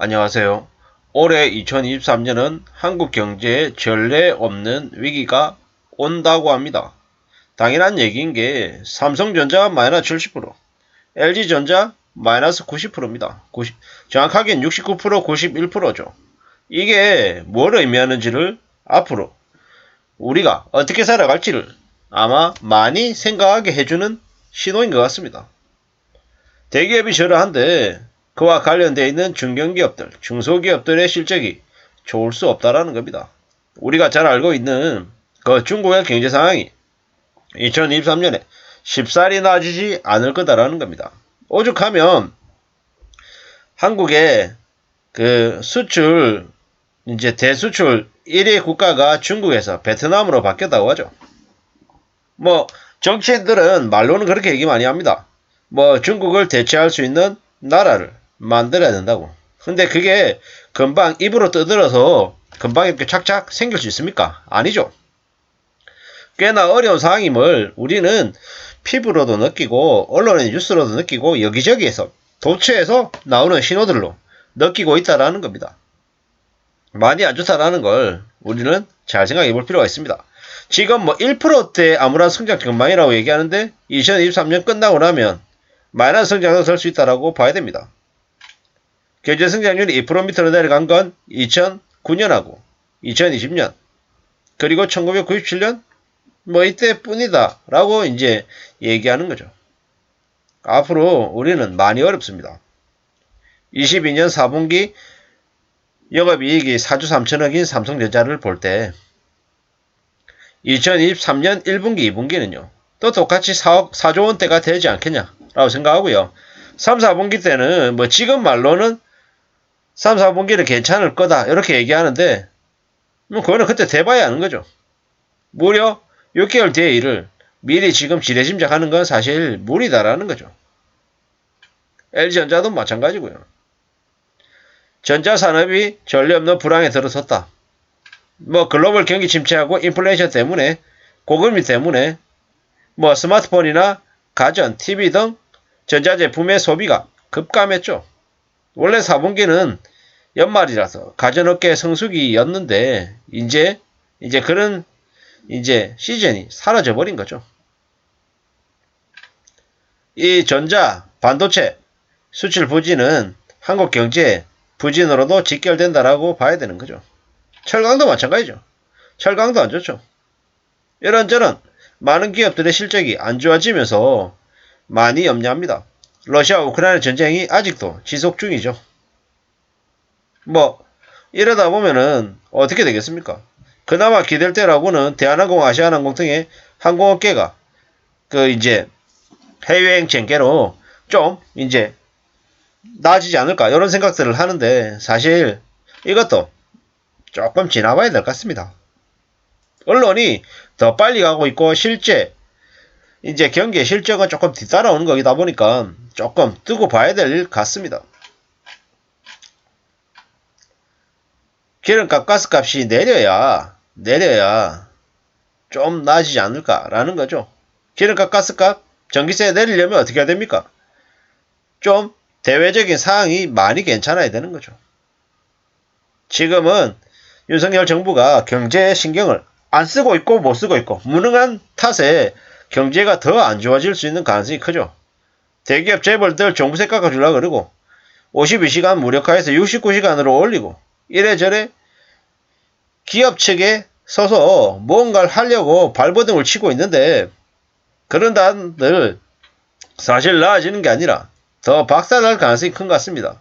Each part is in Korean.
안녕하세요. 올해 2023년은 한국 경제에 전례 없는 위기가 온다고 합니다. 당연한 얘기인 게 삼성전자 마이너스 70%, LG전자 마이너스 90%입니다. 정확하게는 69%, 91%죠. 이게 뭘 의미하는지를 앞으로 우리가 어떻게 살아갈지를 아마 많이 생각하게 해주는 신호인 것 같습니다. 대기업이 저러한데 그와 관련되어 있는 중견기업들, 중소기업들의 실적이 좋을 수 없다라는 겁니다. 우리가 잘 알고 있는 그 중국의 경제 상황이 2023년에 쉽사리 나아지지 않을 거다라는 겁니다. 오죽하면 한국의 그 수출, 이제 대수출 1위 국가가 중국에서 베트남으로 바뀌었다고 하죠. 정치인들은 말로는 그렇게 얘기 많이 합니다. 중국을 대체할 수 있는 나라를 만들어야 된다고. 근데 그게 금방 입으로 떠들어서 금방 이렇게 착착 생길 수 있습니까? 아니죠. 꽤나 어려운 상황임을 우리는 피부로도 느끼고 언론의 뉴스로도 느끼고 여기저기에서 도처에서 나오는 신호들로 느끼고 있다라는 겁니다. 많이 안 좋다라는 걸 우리는 잘 생각해 볼 필요가 있습니다. 지금 1%대 암울한 성장 전망이라고 얘기하는데 2023년 끝나고 나면 마이너스 성장으로 설 수 있다라고 봐야 됩니다. 경제 성장률이 2% 밑으로 내려간 건 2009년하고 2020년 그리고 1997년 이때뿐이다 라고 이제 얘기하는 거죠. 앞으로 우리는 많이 어렵습니다. 22년 4분기 영업이익이 4조 3천억인 삼성전자를 볼 때 2023년 1분기 2분기는요 또 똑같이 4조 원대가 되지 않겠냐라고 생각하고요. 3, 4분기 때는 지금 말로는 3, 4분기는 괜찮을 거다 이렇게 얘기하는데 그거는 그때 돼봐야 하는 거죠. 무려 6개월 뒤의 일을 미리 지금 지레짐작하는 건 사실 무리다라는 거죠. LG전자도 마찬가지고요. 전자산업이 전례 없는 불황에 들어섰다. 글로벌 경기 침체하고 인플레이션 때문에 고금리 때문에 스마트폰이나 가전, TV 등 전자제품의 소비가 급감했죠. 원래 4분기는 연말이라서 가전업계 성수기였는데 이제 그런 시즌이 사라져 버린 거죠. 이 전자, 반도체 수출 부진은 한국 경제 부진으로도 직결된다라고 봐야 되는 거죠. 철강도 마찬가지죠. 철강도 안 좋죠. 이런저런 많은 기업들의 실적이 안 좋아지면서 많이 염려합니다. 러시아 우크라이나 전쟁이 아직도 지속 중이죠. 이러다 보면은 어떻게 되겠습니까? 그나마 기댈 때라고는 대한항공, 아시아나항공 등의 항공업계가 해외여행 쟁계로 좀 나아지지 않을까 이런 생각들을 하는데 사실 이것도 조금 지나봐야 될 것 같습니다. 언론이 더 빨리 가고 있고 실제 경기의 실적은 조금 뒤따라오는 거기다 보니까 조금 두고 봐야 될 일 같습니다. 기름값, 가스값이 내려야 좀 나아지지 않을까라는 거죠. 기름값, 가스값, 전기세 내리려면 어떻게 해야 됩니까? 좀 대외적인 상황이 많이 괜찮아야 되는 거죠. 지금은 윤석열 정부가 경제에 신경을 안 쓰고 있고 못 쓰고 있고 무능한 탓에 경제가 더 안 좋아질 수 있는 가능성이 크죠. 대기업 재벌들 종부세 깎아주려고 그러고 52시간 무력화해서 69시간으로 올리고 이래저래 기업 측에 서서 뭔가를 하려고 발버둥을 치고 있는데 그런 단들 사실 나아지는 게 아니라 더 박살날 가능성이 큰 것 같습니다.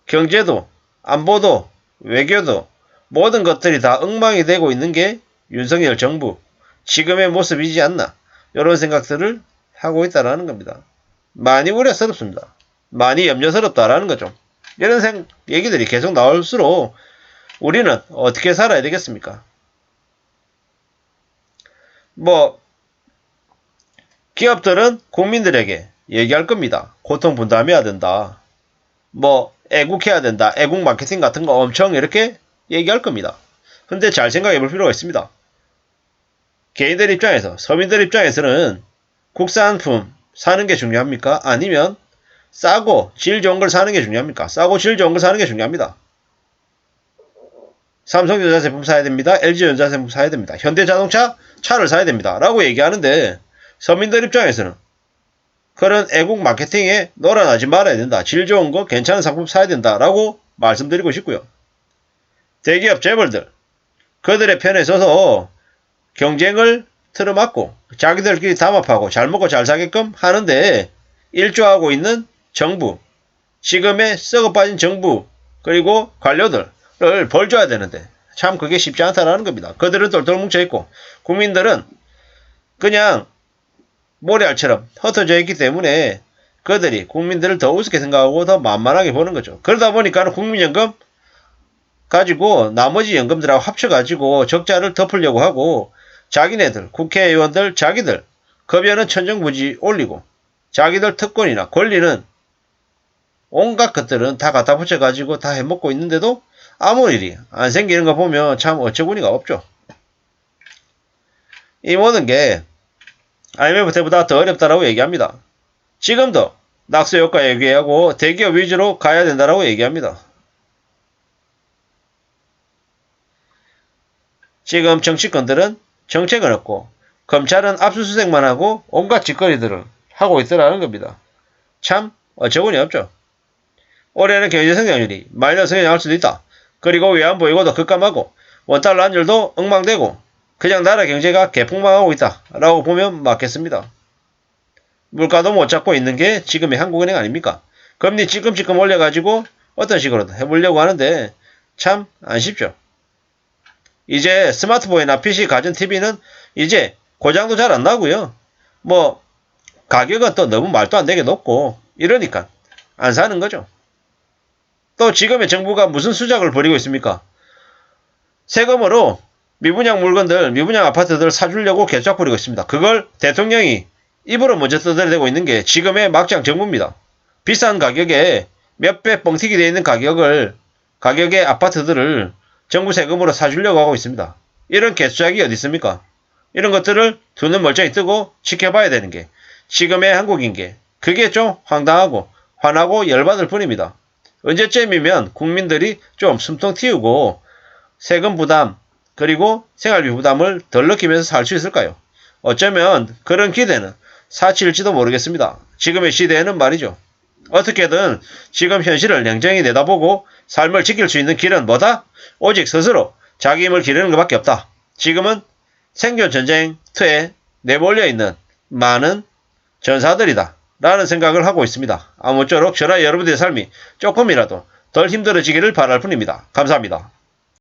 경제도 안보도 외교도 모든 것들이 다 엉망이 되고 있는 게 윤석열 정부 지금의 모습이지 않나 이런 생각들을 하고 있다는 겁니다. 많이 우려스럽습니다. 많이 염려스럽다라는 거죠. 이런 얘기들이 계속 나올수록 우리는 어떻게 살아야 되겠습니까? 기업들은 국민들에게 얘기할 겁니다. 고통 분담해야 된다. 애국해야 된다. 애국 마케팅 같은 거 엄청 이렇게 얘기할 겁니다. 근데 잘 생각해 볼 필요가 있습니다. 개인들 입장에서, 서민들 입장에서는 국산품 사는 게 중요합니까? 아니면 싸고 질 좋은 걸 사는 게 중요합니까? 싸고 질 좋은 걸 사는 게 중요합니다. 삼성전자 제품 사야 됩니다. LG전자 제품 사야 됩니다. 현대자동차 차를 사야 됩니다. 라고 얘기하는데 서민들 입장에서는 그런 애국 마케팅에 놀아나지 말아야 된다. 질 좋은 거 괜찮은 상품 사야 된다. 라고 말씀드리고 싶고요. 대기업 재벌들 그들의 편에 서서 경쟁을 틀어막고 자기들끼리 담합하고 잘 먹고 잘 사게끔 하는데 일조하고 있는 정부, 지금의 썩어빠진 정부 그리고 관료들을 벌줘야 되는데 참 그게 쉽지 않다라는 겁니다. 그들은 똘똘 뭉쳐있고 국민들은 그냥 모래알처럼 흩어져 있기 때문에 그들이 국민들을 더 우습게 생각하고 더 만만하게 보는 거죠. 그러다 보니까 국민연금 가지고 나머지 연금들하고 합쳐가지고 적자를 덮으려고 하고 자기네들 국회의원들 자기들 급여는 천정부지 올리고 자기들 특권이나 권리는 온갖 것들은 다 갖다 붙여가지고 다 해먹고 있는데도 아무 일이 안 생기는 거 보면 참 어처구니가 없죠. 이 모든 게 IMF 때보다 더 어렵다라고 얘기합니다. 지금도 낙수효과 얘기하고 대기업 위주로 가야 된다라고 얘기합니다. 지금 정치권들은 정책은 없고 검찰은 압수수색만 하고 온갖 짓거리들을 하고 있더라는 겁니다. 참 어처구니 없죠. 올해는 경제 성장률이 마이너스 성장할 수도 있다. 그리고 외환보유고도 급감하고 원달러 환율도 엉망되고 그냥 나라 경제가 개폭망하고 있다 라고 보면 맞겠습니다. 물가도 못 잡고 있는 게 지금의 한국은행 아닙니까? 금리 찔끔찔끔 올려가지고 어떤 식으로든 해보려고 하는데 참 안 쉽죠. 이제 스마트폰이나 PC 가전TV는 이제 고장도 잘 안 나고요. 뭐 가격은 또 너무 말도 안 되게 높고 이러니까 안 사는 거죠. 또 지금의 정부가 무슨 수작을 벌이고 있습니까? 세금으로 미분양 물건들, 미분양 아파트들 사주려고 개쫙 부리고 있습니다. 그걸 대통령이 입으로 먼저 떠들어대고 있는 게 지금의 막장 정부입니다. 비싼 가격에 몇 배 뻥튀기 되어 있는 가격의 아파트들을 정부 세금으로 사주려고 하고 있습니다. 이런 개수작이 어디 있습니까? 이런 것들을 두 눈 멀쩡히 뜨고 지켜봐야 되는 게 지금의 한국인 게 그게 좀 황당하고 화나고 열받을 뿐입니다. 언제쯤이면 국민들이 좀 숨통 틔우고 세금 부담 그리고 생활비 부담을 덜 느끼면서 살 수 있을까요? 어쩌면 그런 기대는 사치일지도 모르겠습니다. 지금의 시대에는 말이죠. 어떻게든 지금 현실을 냉정히 내다보고 삶을 지킬 수 있는 길은 뭐다? 오직 스스로 자기 힘을 기르는 것밖에 없다. 지금은 생존 전쟁터에 내몰려 있는 많은 전사들이다. 라는 생각을 하고 있습니다. 아무쪼록 저나 여러분들의 삶이 조금이라도 덜 힘들어지기를 바랄 뿐입니다. 감사합니다.